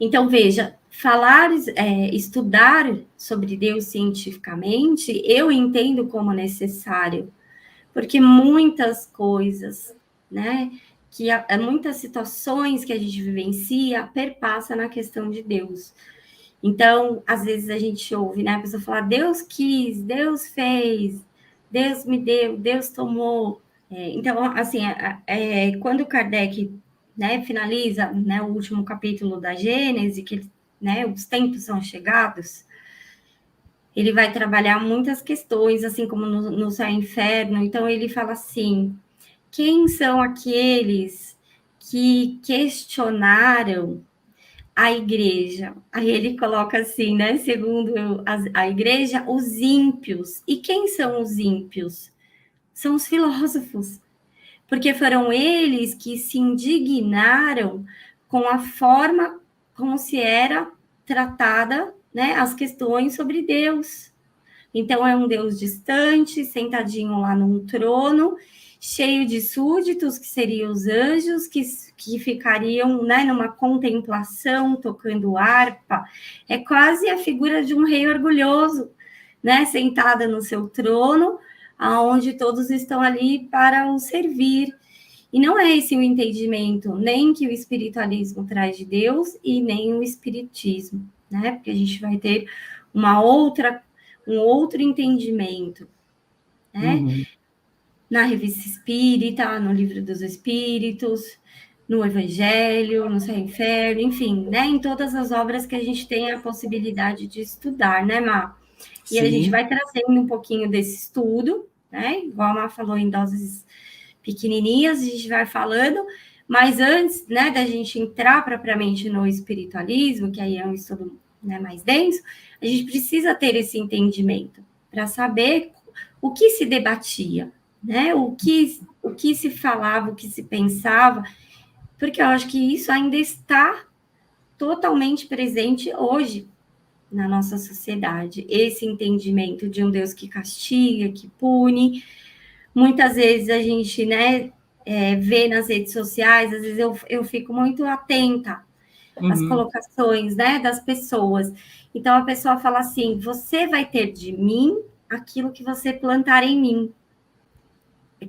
Então, veja, estudar sobre Deus cientificamente, eu entendo como necessário, porque muitas coisas, né, muitas situações que a gente vivencia perpassa na questão de Deus. Então, às vezes a gente ouve, né, a pessoa falar, Deus quis, Deus fez, Deus me deu, Deus tomou. Então, assim, quando Kardec, né, finaliza, né, o último capítulo da Gênese, que, né, os tempos são chegados, ele vai trabalhar muitas questões, assim como no Céu e Inferno. Então, ele fala assim, quem são aqueles que questionaram a igreja? Aí ele coloca assim, né? Segundo a igreja, os ímpios. E quem são os ímpios? São os filósofos. Porque foram eles que se indignaram com a forma como se era tratada, né, as questões sobre Deus. Então, é um Deus distante, sentadinho lá num trono, cheio de súditos, que seriam os anjos, que ficariam, né, numa contemplação, tocando harpa. É quase a figura de um rei orgulhoso, né, sentada no seu trono, aonde todos estão ali para o servir. E não é esse o entendimento, nem que o espiritualismo traz de Deus e nem o espiritismo, né? Porque a gente vai ter um outro entendimento, né? Uhum. Na Revista Espírita, no Livro dos Espíritos, no Evangelho, no Céu e Inferno, enfim, né? Em todas as obras que a gente tem a possibilidade de estudar, né, Má? E a gente Sim. vai trazendo um pouquinho desse estudo, né? Igual a Má falou, em doses pequenininhas, a gente vai falando, mas antes, né, da gente entrar propriamente no espiritualismo, que aí é um estudo, né, mais denso, a gente precisa ter esse entendimento para saber o que se debatia, né, o que se falava, o que se pensava, porque eu acho que isso ainda está totalmente presente hoje na nossa sociedade, esse entendimento de um Deus que castiga, que pune. Muitas vezes a gente, né, vê nas redes sociais, às vezes eu fico muito atenta às Uhum. colocações, né, das pessoas. Então, a pessoa fala assim, você vai ter de mim aquilo que você plantar em mim.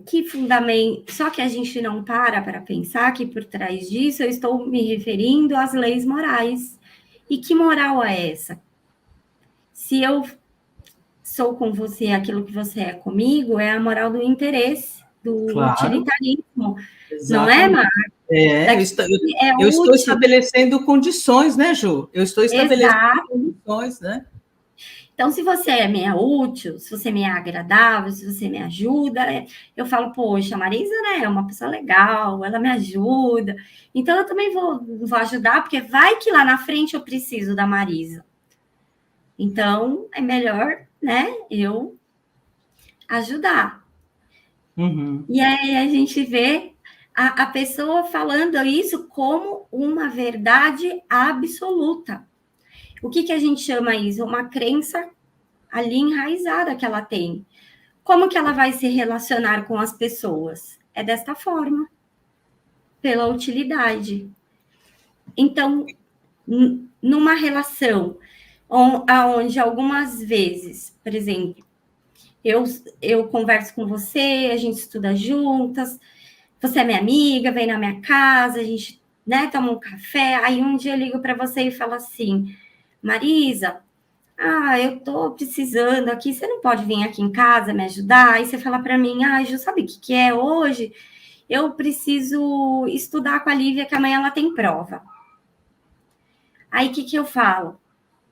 Que fundamento... Só que a gente não para pensar que por trás disso eu estou me referindo às leis morais. E que moral é essa? Se eu sou com você aquilo que você é comigo, é a moral do interesse, do Claro, utilitarismo, não é, exatamente. Mar? É, Daqui é eu estou útil. estabelecendo condições, né, Ju? Eu estou estabelecendo Exato. condições, né? Então, se você é meia útil, se você é meia agradável, se você me ajuda, eu falo, poxa, a Marisa, né, é uma pessoa legal, ela me ajuda. Então, eu também vou ajudar, porque vai que lá na frente eu preciso da Marisa. Então, é melhor, né, eu ajudar. Uhum. E aí a gente vê a pessoa falando isso como uma verdade absoluta. O que a gente chama isso? Uma crença ali enraizada que ela tem. Como que ela vai se relacionar com as pessoas? É desta forma, pela utilidade. Então, numa relação onde algumas vezes, por exemplo, eu converso com você, a gente estuda juntas, você é minha amiga, vem na minha casa, a gente, né, toma um café. Aí um dia eu ligo para você e falo assim, Marisa, eu tô precisando aqui, você não pode vir aqui em casa me ajudar? Aí você fala para mim, Ju, sabe o que é hoje? Eu preciso estudar com a Lívia, que amanhã ela tem prova. Aí o que eu falo?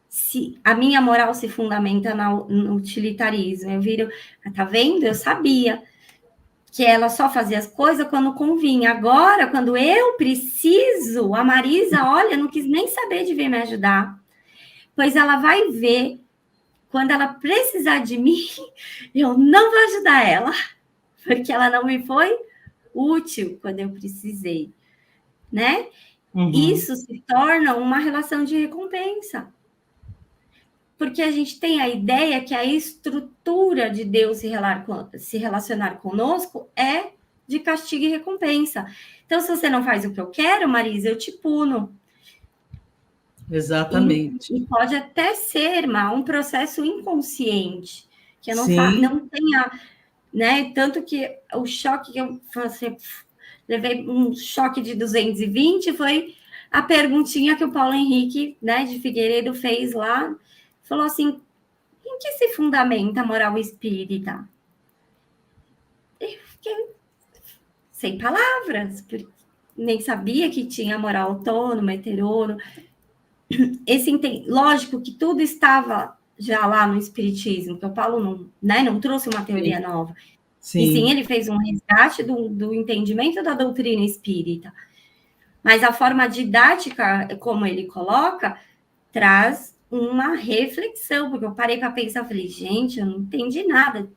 Se a minha moral se fundamenta no utilitarismo, eu viro, tá vendo? Eu sabia que ela só fazia as coisas quando convinha. Agora, quando eu preciso, a Marisa, olha, não quis nem saber de vir me ajudar. Pois ela vai ver, quando ela precisar de mim, eu não vou ajudar ela, porque ela não me foi útil quando eu precisei, né? Uhum. Isso se torna uma relação de recompensa. Porque a gente tem a ideia que a estrutura de Deus se relacionar conosco é de castigo e recompensa. Então, se você não faz o que eu quero, Marisa, eu te puno. Exatamente. E pode até ser um processo inconsciente, que eu não tenha, né? Tanto que o choque que eu levei um choque de 220 foi a perguntinha que o Paulo Henrique, né, de Figueiredo fez lá, falou assim: em que se fundamenta a moral espírita? Eu fiquei sem palavras, porque nem sabia que tinha moral autônoma, heterônoma. Lógico que tudo estava já lá no Espiritismo, que o Paulo não trouxe uma teoria nova. Sim. E sim, ele fez um resgate do entendimento da doutrina espírita. Mas a forma didática, como ele coloca, traz uma reflexão, porque eu parei para pensar, falei, gente, eu não entendi nada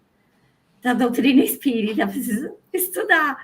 da doutrina espírita, preciso estudar.